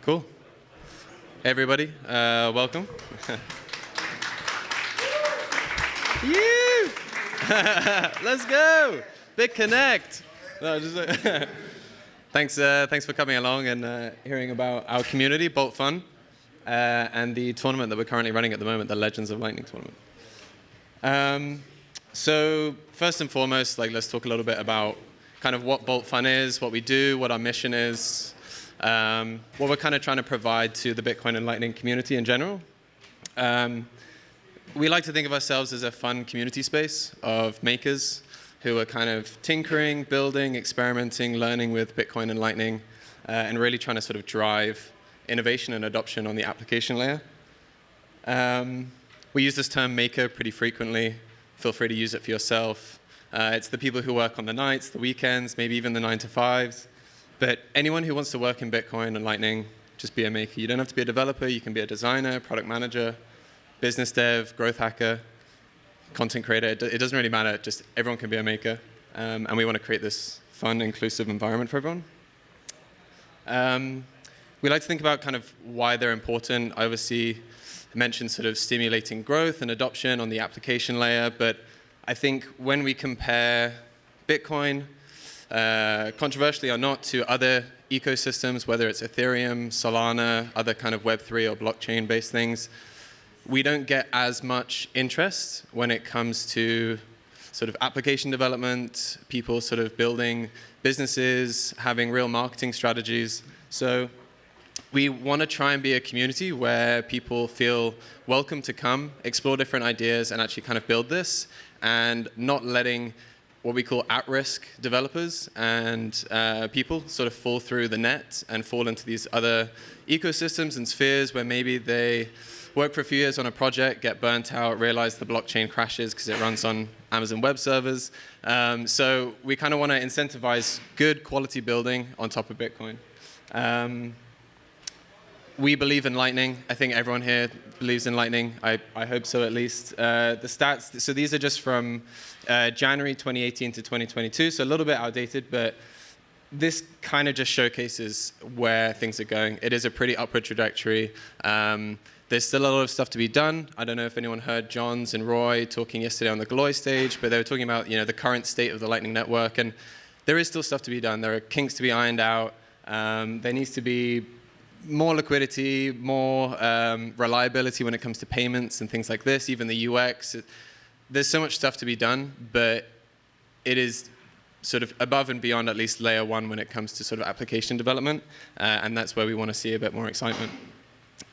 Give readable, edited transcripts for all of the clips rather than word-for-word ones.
Cool. Everybody, welcome. You! Let's go! Big connect. No, thanks for coming along and hearing about our community, Bolt Fun, and the tournament that we're currently running at the moment, the Legends of Lightning tournament. So first and foremost, let's talk a little bit about kind of what Bolt Fun is, what we do, what our mission is, what we're kind of trying to provide to the Bitcoin and Lightning community in general. We like to think of ourselves as a fun community space of makers who are kind of tinkering, building, experimenting, learning with Bitcoin and Lightning, and really trying to sort of drive innovation and adoption on the application layer. We use this term maker pretty frequently. Feel free to use it for yourself. It's the people who work on the nights, the weekends, maybe even the 9-to-5s. But anyone who wants to work in Bitcoin and Lightning, just be a maker. You don't have to be a developer. You can be a designer, product manager, business dev, growth hacker, content creator. It doesn't really matter. Just everyone can be a maker. And we want to create this fun, inclusive environment for everyone. We like to think about kind of why they're important. I obviously mentioned sort of stimulating growth and adoption on the application layer. But I think when we compare Bitcoin, controversially or not, to other ecosystems, whether it's Ethereum, Solana, other kind of Web3 or blockchain-based things, we don't get as much interest when it comes to sort of application development, people sort of building businesses, having real marketing strategies. So we want to try and be a community where people feel welcome to come, explore different ideas, and actually kind of build this, and not letting what we call at-risk developers and people sort of fall through the net and fall into these other ecosystems and spheres where maybe they work for a few years on a project, get burnt out, realize the blockchain crashes because it runs on Amazon Web Servers. So we kind of want to incentivize good quality building on top of Bitcoin. We believe in Lightning. I think everyone here believes in Lightning. I hope so, at least. The stats, so these are just from January 2018 to 2022, so a little bit outdated, but this kind of just showcases where things are going. It is a pretty upward trajectory. There's still a lot of stuff to be done. I don't know if anyone heard Johns and Roy talking yesterday on the Galloy stage, but they were talking about the current state of the Lightning Network, and there is still stuff to be done. There are kinks to be ironed out. There needs to be more liquidity, more reliability when it comes to payments and things like this, even the UX. There's so much stuff to be done, but it is sort of above and beyond at least layer one when it comes to sort of application development, and that's where we want to see a bit more excitement.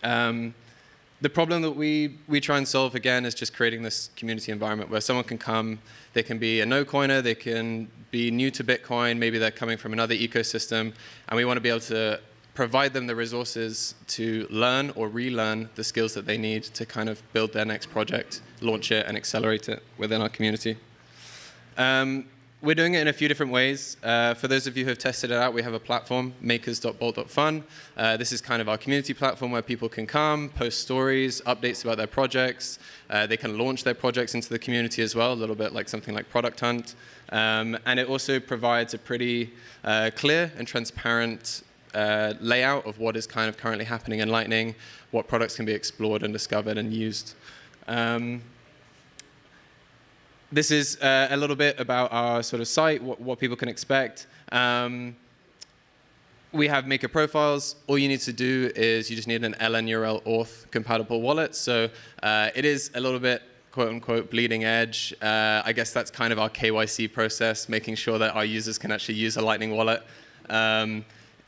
The problem that we try and solve, again, is just creating this community environment where someone can come, they can be a no-coiner, they can be new to Bitcoin, maybe they're coming from another ecosystem, and we want to be able to provide them the resources to learn or relearn the skills that they need to kind of build their next project, launch it, and accelerate it within our community. We're doing it in a few different ways. For those of you who have tested it out, we have a platform, makers.bolt.fun. This is kind of our community platform where people can come, post stories, updates about their projects. They can launch their projects into the community as well, a little bit like something like Product Hunt. And it also provides a pretty clear and transparent layout of what is kind of currently happening in Lightning, what products can be explored and discovered and used. This is a little bit about our sort of site, what people can expect. We have maker profiles. All you need to do is you just need an LN-URL auth compatible wallet. So it is a little bit, quote unquote, bleeding edge. I guess that's kind of our KYC process, making sure that our users can actually use a Lightning wallet.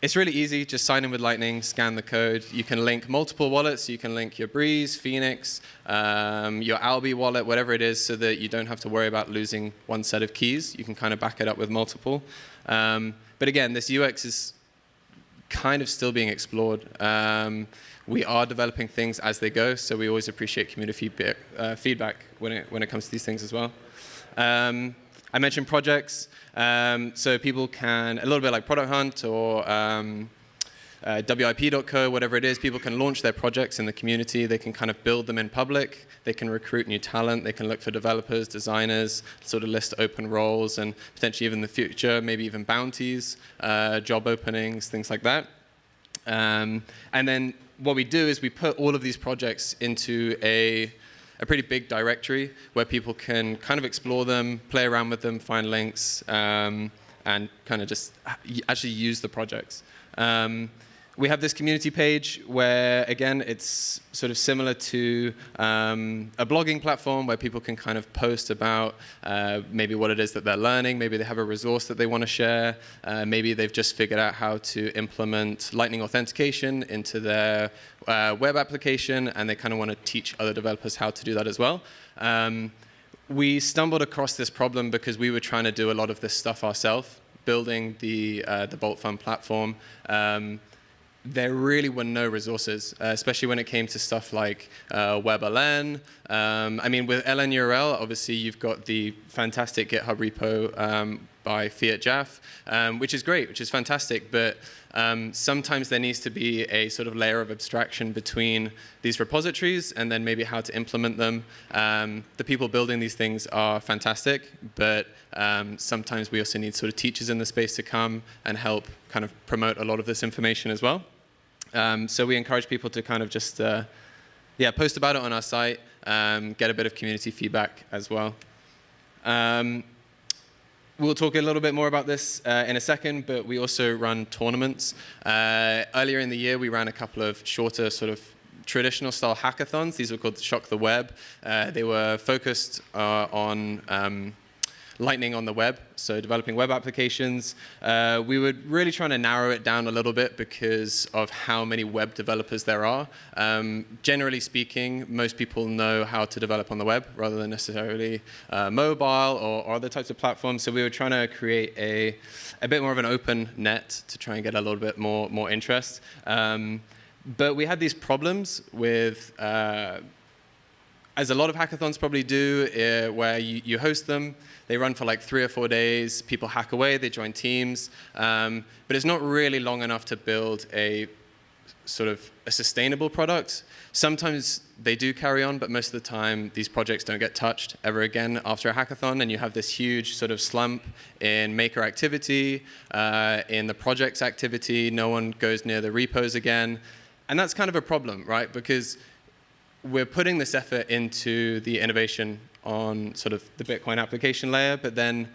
It's really easy. Just sign in with Lightning, scan the code. You can link multiple wallets. You can link your Breeze, Phoenix, your Alby wallet, whatever it is, so that you don't have to worry about losing one set of keys. You can kind of back it up with multiple. But again, this UX is kind of still being explored. We are developing things as they go, so we always appreciate community feedback when it comes to these things as well. I mentioned projects, so people can, a little bit like Product Hunt or WIP.co, whatever it is, people can launch their projects in the community. They can kind of build them in public. They can recruit new talent. They can look for developers, designers, sort of list open roles, and potentially even in the future, maybe even bounties, job openings, things like that. And then what we do is we put all of these projects into a pretty big directory where people can kind of explore them, play around with them, find links, and kind of just actually use the projects. We have this community page where, again, it's sort of similar to a blogging platform where people can kind of post about maybe what it is that they're learning. Maybe they have a resource that they want to share. Maybe they've just figured out how to implement Lightning authentication into their web application, and they kind of want to teach other developers how to do that as well. We stumbled across this problem because we were trying to do a lot of this stuff ourselves, building the Bolt Fund platform. There really were no resources, especially when it came to stuff like WebLN. I mean, with LN URL, obviously you've got the fantastic GitHub repo by Fiat Jaff, which is great, which is fantastic, but sometimes there needs to be a sort of layer of abstraction between these repositories and then maybe how to implement them. The people building these things are fantastic, but sometimes we also need sort of teachers in the space to come and help kind of promote a lot of this information as well. So we encourage people to kind of just post about it on our site, get a bit of community feedback as well. We'll talk a little bit more about this in a second, but we also run tournaments. Earlier in the year, we ran a couple of shorter sort of traditional style hackathons. These were called Shock the Web. They were focused on Lightning on the web, so developing web applications. We were really trying to narrow it down a little bit because of how many web developers there are. Generally speaking, most people know how to develop on the web rather than necessarily mobile or other types of platforms. So we were trying to create a bit more of an open net to try and get a little bit more interest. But we had these problems with, as a lot of hackathons probably do, where you host them, they run for like 3 or 4 days, people hack away, they join teams, but it's not really long enough to build a sort of a sustainable product. Sometimes they do carry on, but most of the time these projects don't get touched ever again after a hackathon, and you have this huge sort of slump in maker activity, in the project's activity, no one goes near the repos again, and that's kind of a problem, right? Because we're putting this effort into the innovation on sort of the Bitcoin application layer, but then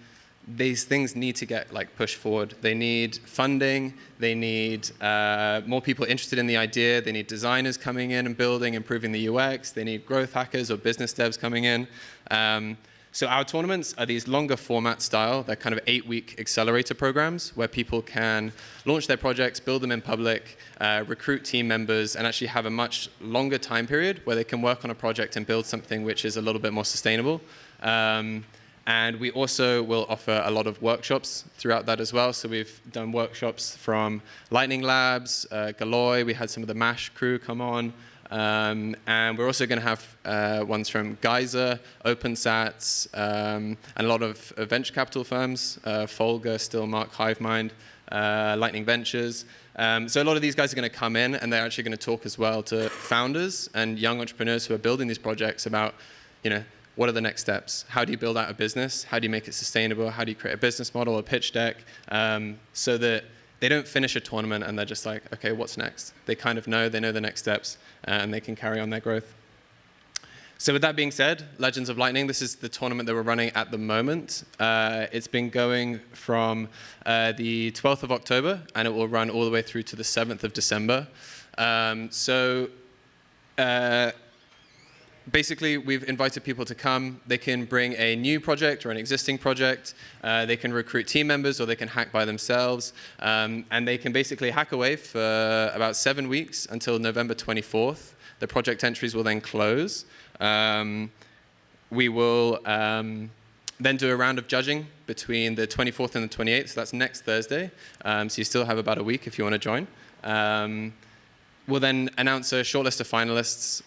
these things need to get like pushed forward. They need funding, they need more people interested in the idea, they need designers coming in and building, improving the UX, they need growth hackers or business devs coming in. So our tournaments are these longer format style. They're kind of 8-week accelerator programs where people can launch their projects, build them in public, recruit team members, and actually have a much longer time period where they can work on a project and build something which is a little bit more sustainable. And we also will offer a lot of workshops throughout that as well. So we've done workshops from Lightning Labs, Galloy. We had some of the MASH crew come on. And we're also going to have ones from Geyser, OpenSats, and a lot of venture capital firms, Folger, Stillmark, Hivemind, Lightning Ventures. So a lot of these guys are going to come in, and they're actually going to talk as well to founders and young entrepreneurs who are building these projects about, what are the next steps? How do you build out a business? How do you make it sustainable? How do you create a business model, a pitch deck, so that they don't finish a tournament and they're just like, okay, what's next? They kind of know, they know the next steps, and they can carry on their growth. So with that being said, Legends of Lightning, this is the tournament that we're running at the moment. It's been going from the 12th of October, and it will run all the way through to the 7th of December. Basically, we've invited people to come. They can bring a new project or an existing project. They can recruit team members, or they can hack by themselves. And they can basically hack away for about 7 weeks until November 24th. The project entries will then close. We will then do a round of judging between the 24th and the 28th. So that's next Thursday. So you still have about a week if you want to join. We'll then announce a short list of finalists.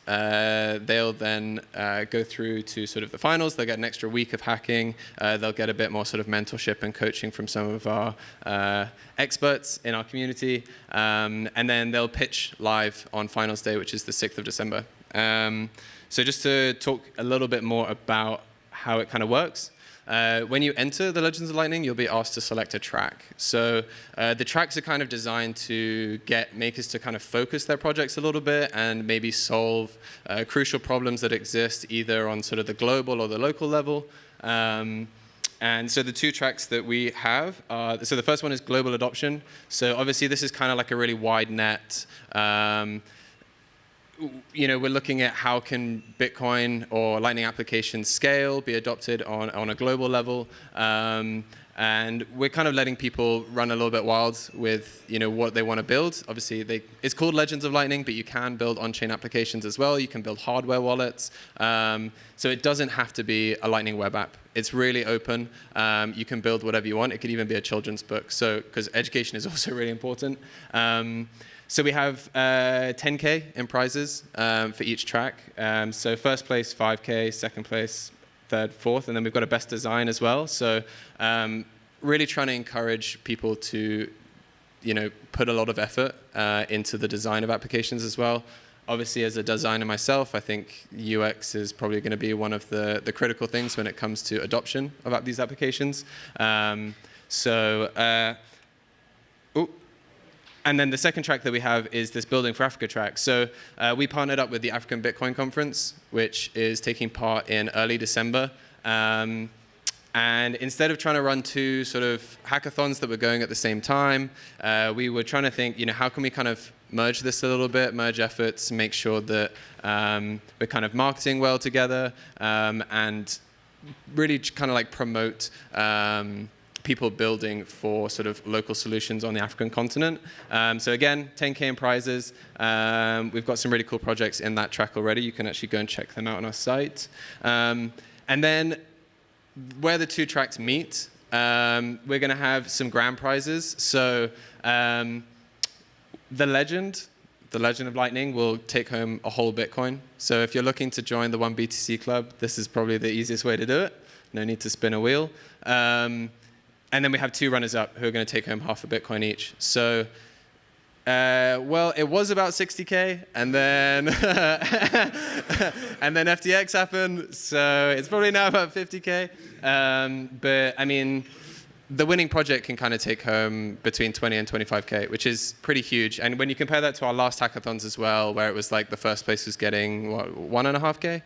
They'll then go through to sort of the finals. They'll get an extra week of hacking. They'll get a bit more sort of mentorship and coaching from some of our experts in our community. And then they'll pitch live on finals day, which is the 6th of December. So just to talk a little bit more about how it kind of works. when you enter the Legends of Lightning, you'll be asked to select a track. So the tracks are kind of designed to get makers to kind of focus their projects a little bit and maybe solve crucial problems that exist either on sort of the global or the local level. And so the two tracks that we have are, so the first one is global adoption. So obviously this is kind of like a really wide net. We're looking at how can Bitcoin or Lightning applications scale, be adopted on a global level. And we're kind of letting people run a little bit wild with what they want to build. Obviously, it's called Legends of Lightning, but you can build on-chain applications as well. You can build hardware wallets. So it doesn't have to be a Lightning web app. It's really open. You can build whatever you want. It could even be a children's book. So because education is also really important. So we have 10K in prizes for each track. So first place, 5K, second place, third, fourth, and then we've got a best design as well. So really trying to encourage people to, put a lot of effort into the design of applications as well. Obviously, as a designer myself, I think UX is probably going to be one of the critical things when it comes to adoption of these applications. And then the second track that we have is this Building for Africa track. So we partnered up with the African Bitcoin Conference, which is taking part in early December. And instead of trying to run two sort of hackathons that were going at the same time, we were trying to think, how can we kind of merge this a little bit, merge efforts, make sure that we're kind of marketing well together, and really kind of like promote people building for sort of local solutions on the African continent. So again, 10K in prizes. We've got some really cool projects in that track already. You can actually go and check them out on our site. And then where the two tracks meet, we're going to have some grand prizes. So the Legend of Lightning will take home a whole Bitcoin. So if you're looking to join the 1BTC club, this is probably the easiest way to do it. No need to spin a wheel. And then we have two runners-up who are going to take home half a Bitcoin each. So, it was about 60K, and then and then FTX happened, so it's probably now about 50K. But I mean, the winning project can kind of take home between 20 and 25K, which is pretty huge. And when you compare that to our last hackathons as well, where it was like the first place was getting 1.5K,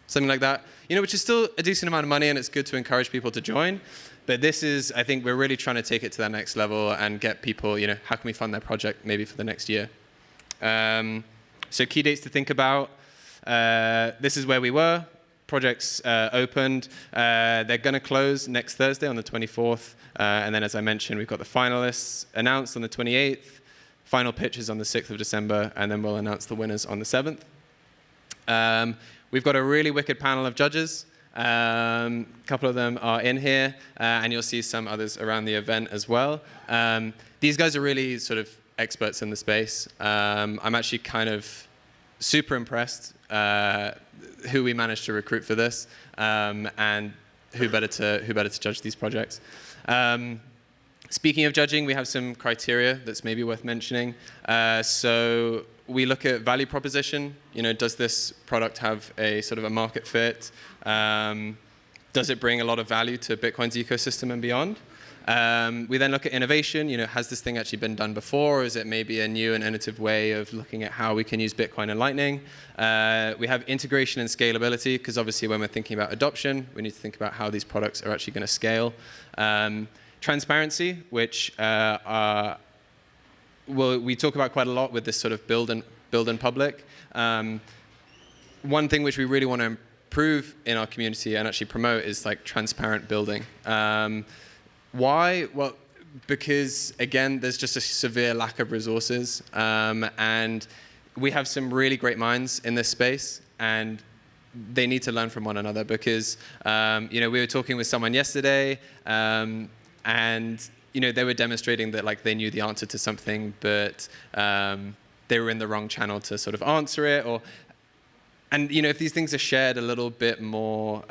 something like that. Which is still a decent amount of money, and it's good to encourage people to join. But this is, I think we're really trying to take it to that next level and get people, how can we fund their project maybe for the next year? So key dates to think about. This is where we were. Projects opened. They're going to close next Thursday on the 24th. And then, as I mentioned, we've got the finalists announced on the 28th. Final pitches on the 6th of December. And then we'll announce the winners on the 7th. We've got a really wicked panel of judges. A couple of them are in here, and you'll see some others around the event as well. These guys are really sort of experts in the space. I'm actually kind of super impressed who we managed to recruit for this, and who better to judge these projects. Speaking of judging, we have some criteria that's maybe worth mentioning. So we look at value proposition. Does this product have a sort of a market fit? Does it bring a lot of value to Bitcoin's ecosystem and beyond? We then look at innovation. Has this thing actually been done before? Or is it maybe a new and innovative way of looking at how we can use Bitcoin and Lightning? We have integration and scalability, because obviously when we're thinking about adoption, we need to think about how these products are actually going to scale. Transparency, which we talk about quite a lot with this sort of build in public. One thing which we really want to improve in our community and actually promote is like transparent building. Why? Well, because again, there's just a severe lack of resources, and we have some really great minds in this space, and they need to learn from one another. Because we were talking with someone yesterday, and they were demonstrating that like they knew the answer to something, but they were in the wrong channel to sort of answer it, and if these things are shared a little bit more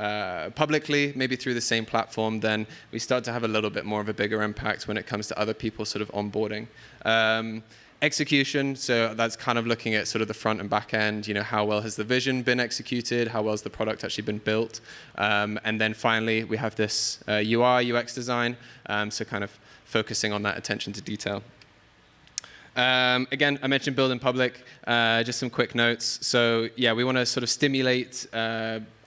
publicly, maybe through the same platform, then we start to have a little bit more of a bigger impact when it comes to other people sort of onboarding. Execution, so that's kind of looking at sort of the front and back end, how well has the vision been executed, how well has the product actually been built, and then finally we have this UI, UX design, so kind of focusing on that attention to detail. Again, I mentioned build in public, just some quick notes. So yeah, we want to sort of stimulate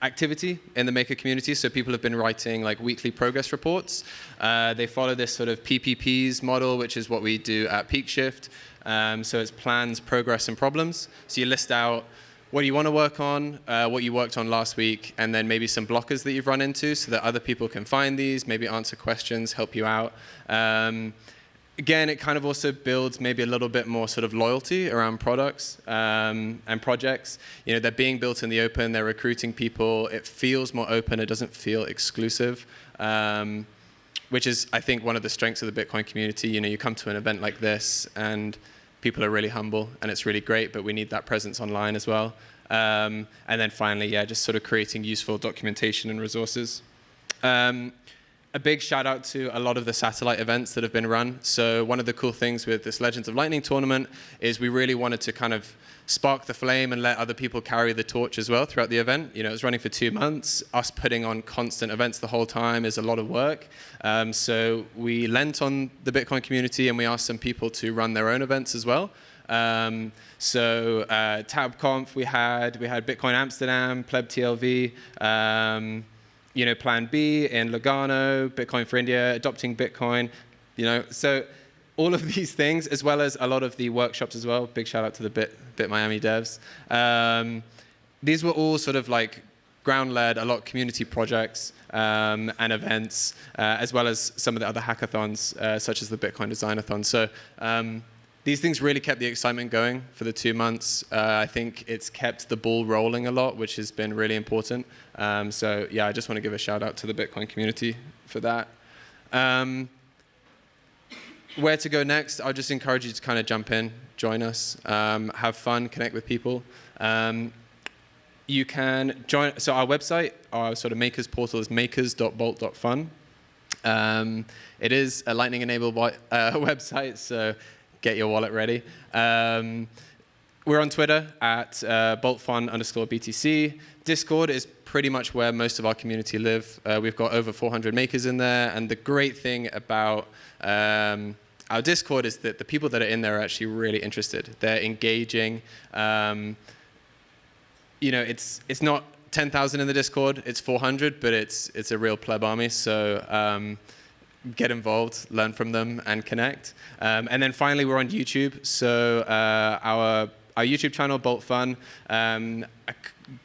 activity in the Maker community. So people have been writing like weekly progress reports. They follow this sort of PPPs model, which is what we do at Peak Shift. So it's plans, progress, and problems. So you list out what you want to work on, what you worked on last week, and then maybe some blockers that you've run into so that other people can find these, maybe answer questions, help you out. Again, it kind of also builds maybe a little bit more sort of loyalty around products and projects. They're being built in the open, they're recruiting people, it feels more open, it doesn't feel exclusive, which is, I think, one of the strengths of the Bitcoin community. You come to an event like this and people are really humble and it's really great, but we need that presence online as well. And then finally, yeah, just sort of creating useful documentation and resources. A big shout out to a lot of the satellite events that have been run. So one of the cool things with this Legends of Lightning tournament is we really wanted to kind of spark the flame and let other people carry the torch as well throughout the event. It was running for 2 months. Us putting on constant events the whole time is a lot of work. So we lent on the Bitcoin community and we asked some people to run their own events as well. So TabConf we had Bitcoin Amsterdam, Pleb TLV, Plan B in Lugano, Bitcoin for India, Adopting Bitcoin, so all of these things, as well as a lot of the workshops as well. Big shout out to the Bit Miami devs. These were all sort of like ground-led, a lot of community projects and events, as well as some of the other hackathons, such as the Bitcoin Designathon. So these things really kept the excitement going for the 2 months. I think it's kept the ball rolling a lot, which has been really important. So yeah, I just want to give a shout out to the Bitcoin community for that. Where to go next? I'll just encourage you to kind of jump in, join us, have fun, connect with people. You can join, so our website, our sort of makers portal is makers.bolt.fun. It is a Lightning-enabled website, so get your wallet ready. We're on Twitter at boltfun_BTC. Discord is pretty much where most of our community live. We've got over 400 makers in there, and the great thing about our Discord is that the people that are in there are actually really interested. They're engaging. It's not 10,000 in the Discord, it's 400, but it's a real pleb army. So get involved, learn from them, and connect. And then finally, we're on YouTube. So our YouTube channel, Bolt Fun. I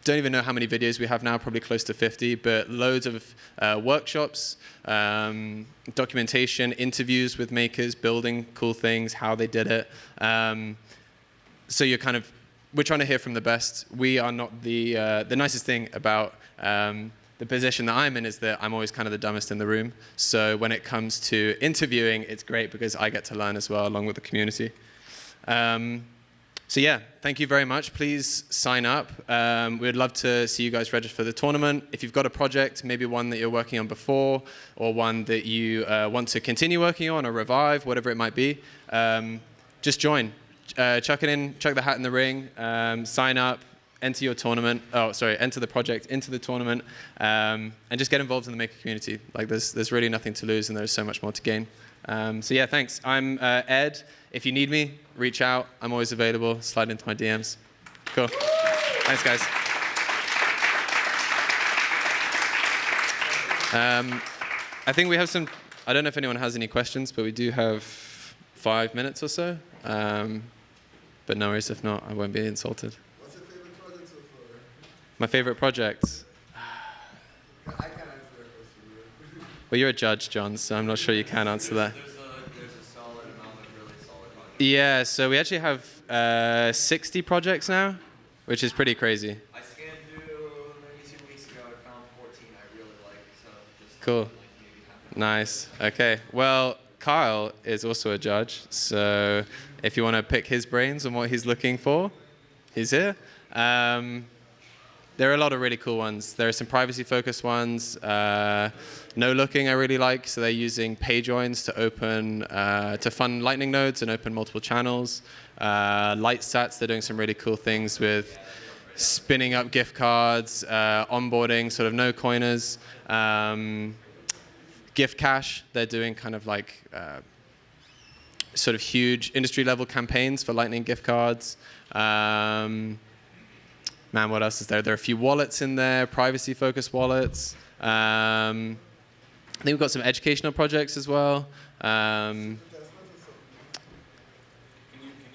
don't even know how many videos we have now, probably close to 50, but loads of workshops, documentation, interviews with makers, building cool things, how they did it. So we're trying to hear from the best. We are not the nicest thing about the position that I'm in is that I'm always kind of the dumbest in the room. So when it comes to interviewing, it's great because I get to learn as well along with the community. So yeah, thank you very much. Please sign up. We'd love to see you guys register for the tournament. If you've got a project, maybe one that you're working on before, or one that you want to continue working on or revive, whatever it might be, just join. Chuck it in, chuck the hat in the ring, sign up, enter your tournament. Enter the project into the tournament, and just get involved in the maker community. Like there's really nothing to lose, and there's so much more to gain. So yeah, thanks. I'm Ed. If you need me, reach out. I'm always available. Slide into my DMs. Cool. Thanks, guys. I think we have some. I don't know if anyone has any questions, but we do have 5 minutes or so. But no worries, if not, I won't be insulted. What's your favorite project so far? My favorite project? I can't answer that question. Well, you're a judge, John, so I'm not sure you can answer that. There's a solid amount of really solid projects. Yeah, so we actually have 60 projects now, which is pretty crazy. I scanned through maybe 2 weeks ago. I found 14 I really like, so just Cool. like maybe half. Nice. Okay. Well, Kyle is also a judge, so if you want to pick his brains on what he's looking for, he's here. There are a lot of really cool ones. There are some privacy-focused ones. No looking I really like. So they're using pay joins to open, to fund Lightning nodes and open multiple channels. Lightsats, they're doing some really cool things with spinning up gift cards, onboarding sort of no coiners. Gift Cash, they're doing kind of like sort of huge industry level campaigns for Lightning gift cards. Man, what else is there? There are a few wallets in there, privacy-focused wallets. I think we've got some educational projects as well. Can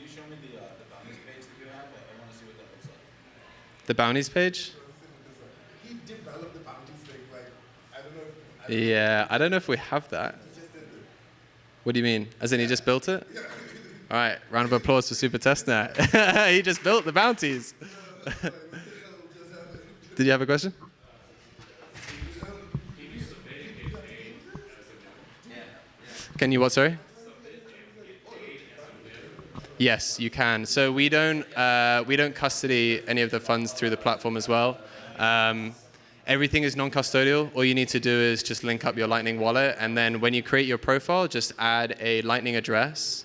you show me the bounties page that you have? I want to see what that looks like. The bounties page? He developed the bounties thing, like, I don't know if... Yeah, I don't know if we have that. He just did it. What do you mean? As in he just built it? All right, round of applause for Super Testnet. He just built the bounties. Did you have a question? Can you what, sorry? Yes, you can. So we don't custody any of the funds through the platform as well. Everything is non-custodial. All you need to do is just link up your Lightning wallet, and then when you create your profile, just add a Lightning address.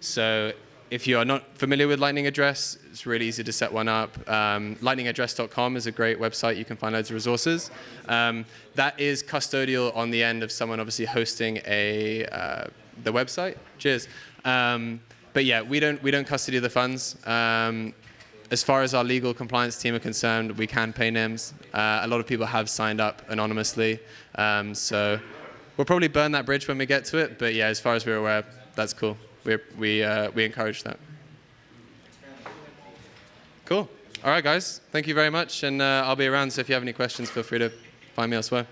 So if you are not familiar with Lightning address, it's really easy to set one up. Lightningaddress.com is a great website. You can find loads of resources. That is custodial on the end of someone obviously hosting the website. Cheers. But yeah, we don't custody the funds. As far as our legal compliance team are concerned, we can pay NIMs. A lot of people have signed up anonymously. So we'll probably burn that bridge when we get to it. But yeah, as far as we're aware, that's cool. We encourage that. Cool. All right, guys. Thank you very much. And I'll be around, so if you have any questions, feel free to find me elsewhere.